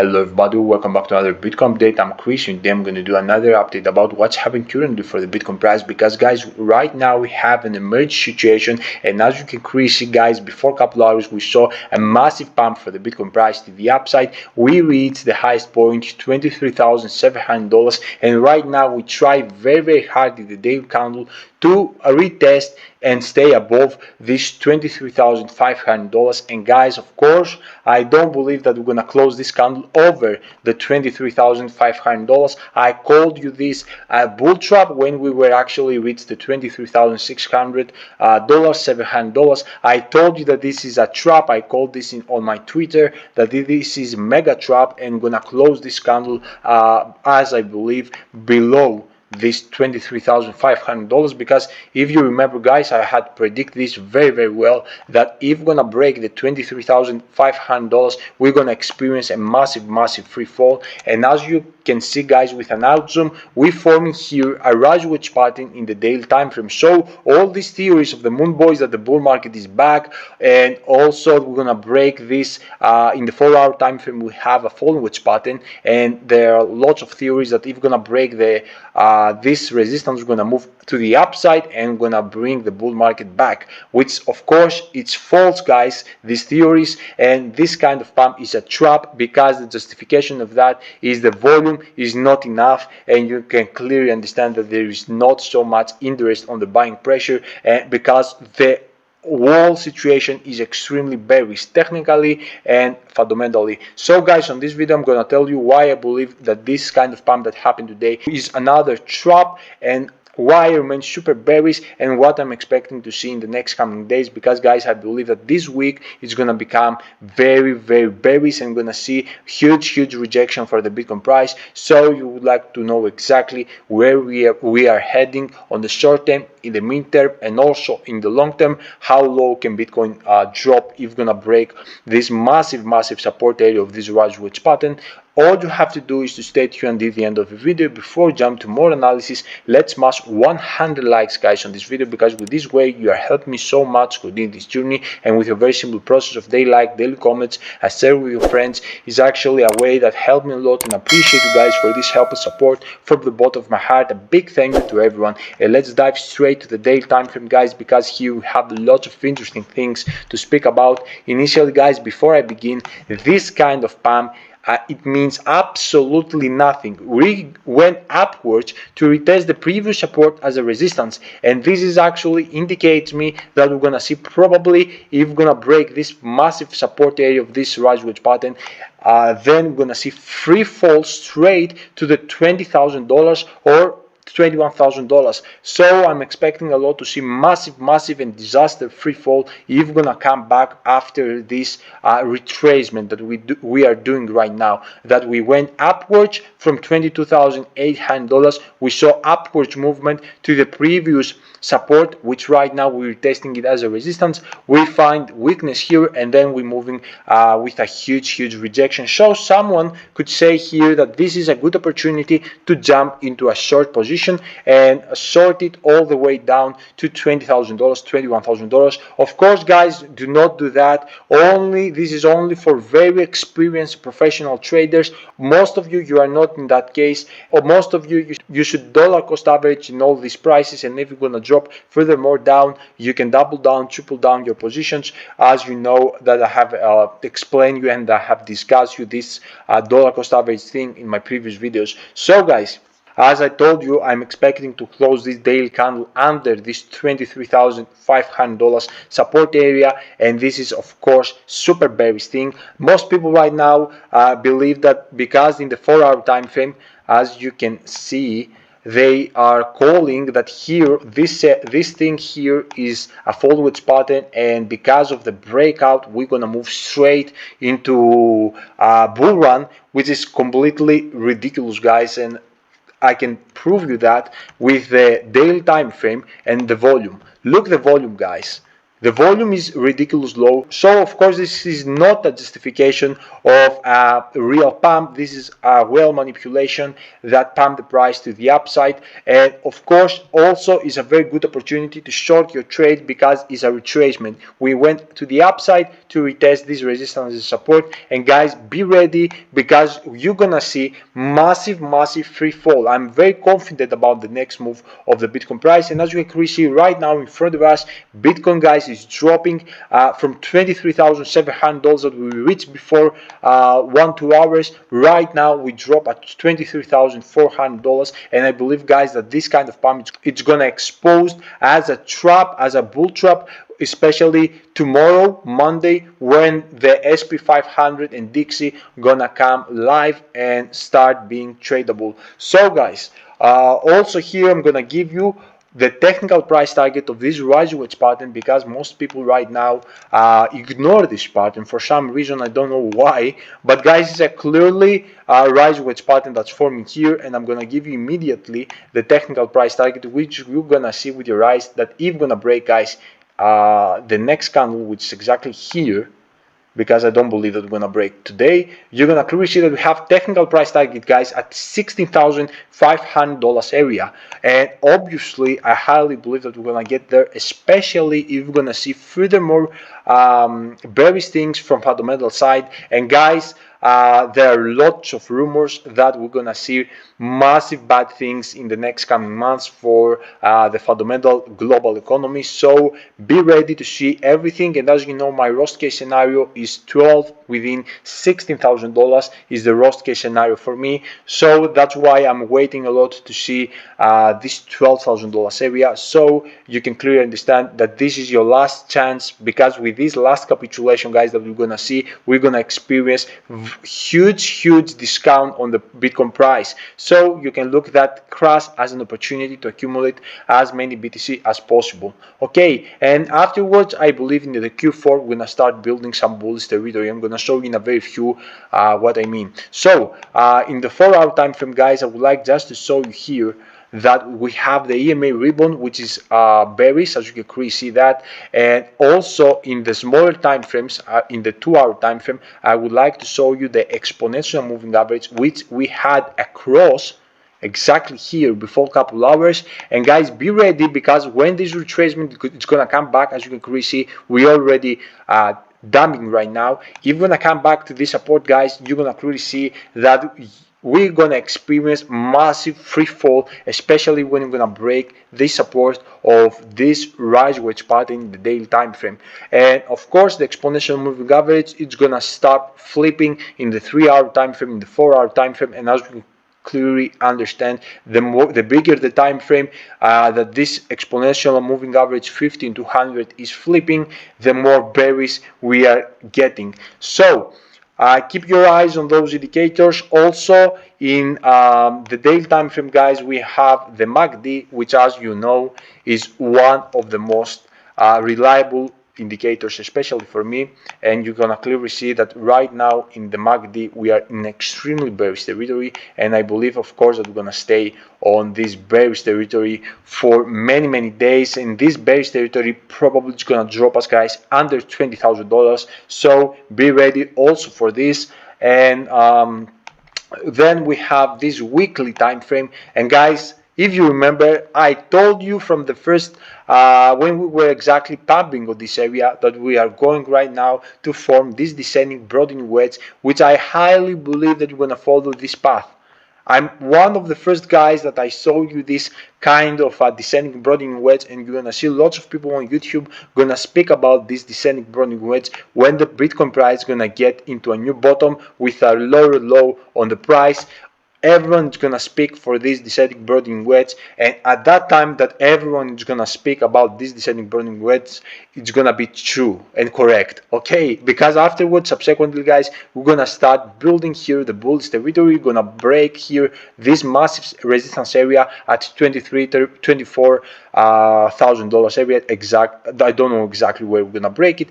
Hello everybody, welcome back to another Bitcoin update. I'm Chris and today I'm going to do another update about what's happening currently for the Bitcoin price, because guys, right now we have an emergency situation, and as you can clearly see guys, before a couple hours we saw a massive pump for the Bitcoin price to the upside. We reached the highest point, $23,700, and right now we try very hard in the daily candle to retest and stay above this $23,500. And guys, of course, I don't believe that we're gonna close this candle over the $23,500. I called you this bull trap when we were actually reached the $23,600, $700. I told you that this is a trap. I called this on my Twitter that this is mega trap, and gonna close this candle as I believe below this $23,500, because if you remember guys, I had predicted this very well, that if we're gonna break the $23,500 we're gonna experience a massive free fall. And as you can see guys, with an out zoom, we forming here a rise wedge pattern in the daily time frame. So all these theories of the moon boys that the bull market is back, and also we're gonna break this in the 4-hour time frame, we have a falling wedge pattern, and there are lots of theories that if we're gonna break the this resistance, is going to move to the upside and going to bring the bull market back, which of course it's false guys, these theories. And this kind of pump is a trap, because the justification of that is the volume is not enough, and you can clearly understand that there is not so much interest on the buying pressure, because the whole situation is extremely bearish technically and fundamentally. So guys, on this video I'm gonna tell you why I believe that this kind of pump that happened today is another trap, and why I remain super bearish, and what I'm expecting to see in the next coming days. Because guys, I believe that this week is gonna become very bearish, and gonna see huge rejection for the Bitcoin price. So you would like to know exactly where we are heading on the short term, in the midterm, and also in the long term. How low can Bitcoin drop if gonna break this massive support area of this rise wedge pattern? All you have to do is to stay tuned until the end of the video. Before jump to more analysis, let's smash 100 likes guys on this video, because with this way you are helping me so much within this journey. And with a very simple process of daily like, daily comments, and share with your friends, is actually a way that helped me a lot, and I appreciate you guys for this help and support from the bottom of my heart. A big thank you to everyone. And let's dive straight to the daily time frame guys, because here we have lots of interesting things to speak about. Initially guys, before I begin, this kind of pump, it means absolutely nothing. We went upwards to retest the previous support as a resistance, and this is actually indicates me that we're gonna see, probably if we're gonna break this massive support area of this rise wedge pattern, then we're gonna see free fall straight to the $20,000 or $21,000. So I'm expecting a lot to see massive and disaster free fall if we're gonna come back after this retracement that we are doing right now. That we went upwards from $22,800, we saw upwards movement to the previous support, which right now we're testing it as a resistance. We find weakness here, and then we're moving with a huge rejection. So someone could say here that this is a good opportunity to jump into a short position and short it all the way down to $20,000, $21,000. Of course guys, do not do that. This is only for very experienced professional traders. Most of you are not in that case, or most of you should dollar cost average in all these prices. And if you're gonna drop furthermore down, you can double down, triple down your positions, as you know that I have explained you and I have discussed you this dollar cost average thing in my previous videos. So guys, as I told you, I'm expecting to close this daily candle under this $23,500 support area, and this is of course super bearish thing. Most people right now believe that, because in the 4-hour time frame, as you can see, they are calling that here this thing here is a fall wedge pattern, and because of the breakout we're gonna move straight into a bull run, which is completely ridiculous guys. And I can prove you that with the daily time frame and the volume. Look the volume guys. The volume is ridiculous low. So of course this is not a justification of a real pump. This is a well manipulation that pumped the price to the upside, and of course also is a very good opportunity to short your trade because it's a retracement. We went to the upside to retest this resistance and support, and guys, be ready because you're gonna see massive free fall. I'm very confident about the next move of the Bitcoin price, and as you can see right now in front of us, Bitcoin, guys, is dropping from $23,700 that we reached before 1-2 hours. Right now we drop at $23,400, and I believe, guys, that this kind of pump it's gonna expose as a trap, as a bull trap, especially tomorrow, Monday, when the SP 500 and Dixie gonna come live and start being tradable. So guys, also here I'm gonna give you the technical price target of this rise wedge pattern, because most people right now ignore this pattern for some reason. I don't know why, but guys, it's a clearly rise wedge pattern that's forming here, and I'm gonna give you immediately the technical price target, which you're gonna see with your eyes that if gonna break, guys, the next candle, which is exactly here, because I don't believe that we're gonna break today, you're gonna clearly see that we have technical price target, guys, at $16,500 area, and obviously I highly believe that we're gonna get there, especially if we're gonna see furthermore bearish things from fundamental side. And guys, there are lots of rumors that we're gonna see massive bad things in the next coming months for the fundamental global economy. So be ready to see everything. And as you know, my worst case scenario is 12 within $16,000 is the worst case scenario for me. So that's why I'm waiting a lot to see this $12,000 area, so you can clearly understand that this is your last chance, because with this last capitulation, guys, that we're gonna see, we're gonna experience huge discount on the Bitcoin price. So you can look at that crash as an opportunity to accumulate as many BTC as possible. Okay, and afterwards, I believe in the Q4 we're gonna start building some bullish territory. I'm gonna show you in a very few what I mean. So in the 4-hour time frame, guys, I would like just to show you here that we have the EMA ribbon, which is bearish, as you can clearly see that. And also in the smaller time frames, in the 2-hour time frame, I would like to show you the exponential moving average, which we had across exactly here before a couple hours. And guys, be ready, because when this retracement it's gonna come back, as you can clearly see, we already dumping right now. If you're gonna come back to this support, guys, you're gonna clearly see that we're gonna experience massive free fall, especially when we're gonna break this support of this rise wedge pattern in the daily time frame. And of course, the exponential moving average, it's gonna start flipping in the 3-hour time frame, in the 4-hour time frame. And as you clearly understand, the bigger the time frame that this exponential moving average 15 to 100 is flipping, the more bearish we are getting. So keep your eyes on those indicators. Also in the daily time frame, guys, we have the MACD, which, as you know, is one of the most reliable indicators, especially for me. And you're gonna clearly see that right now in the MACD we are in extremely bearish territory, and I believe, of course, that we're gonna stay on this bearish territory for many days. And this bearish territory probably is gonna drop us, guys, under $20,000, so be ready also for this. And then we have this weekly time frame. And guys, if you remember, I told you from the first when we were exactly pumping on this area that we are going right now to form this descending broadening wedge, which I highly believe that you're gonna follow this path. I'm one of the first guys that I showed you this kind of descending broadening wedge, and you're gonna see lots of people on YouTube gonna speak about this descending broadening wedge when the Bitcoin price is gonna get into a new bottom with a lower low on the price. Everyone's gonna speak for this descending broadening wedge, and at that time that everyone is gonna speak about this descending broadening wedge, it's gonna be true and correct, okay? Because afterwards, subsequently, guys, we're gonna start building here the bullish territory. We're gonna break here this massive resistance area at $24,000 area. I don't know exactly where we're gonna break it.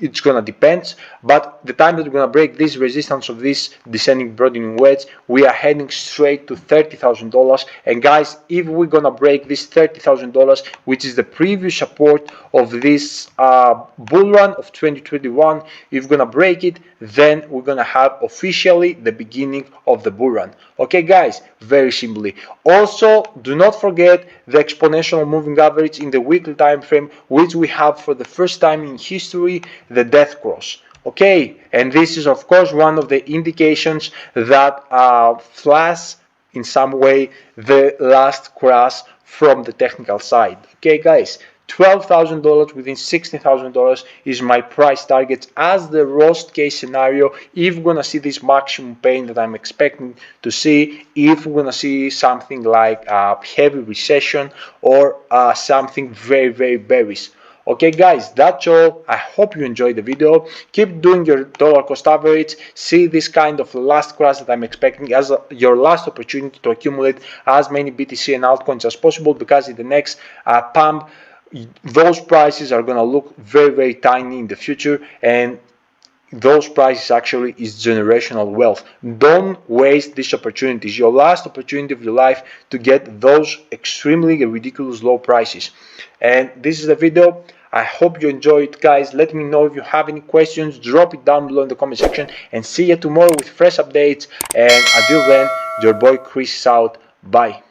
It's gonna depend, but the time that we're gonna break this resistance of this descending broadening wedge, we are heading straight to $30,000. And guys, if we're gonna break this $30,000, which is the previous support of this bull run of 2021, if we're gonna break it, then we're gonna have officially the beginning of the bull run. Okay guys, very simply. Also, do not forget the exponential moving average in the weekly time frame, which we have for the first time in history, the death cross. Okay, and this is of course one of the indications that flash in some way the last crash from the technical side. Okay guys, $12,000 within $16,000 is my price target as the worst case scenario if we're gonna see this maximum pain that I'm expecting to see, if we're gonna see something like a heavy recession or something very bearish. Okay guys, that's all. I hope you enjoyed the video. Keep doing your dollar cost average. See this kind of last crash that I'm expecting as your last opportunity to accumulate as many BTC and altcoins as possible, because in the next pump those prices are gonna look very tiny in the future, and those prices actually is generational wealth. Don't waste these opportunities. Your last opportunity of your life to get those extremely ridiculous low prices. And this is the video. I hope you enjoyed it guys. Let me know if you have any questions. Drop it down below in the comment section, and see you tomorrow with fresh updates. And until then, your boy Chris is out. Bye.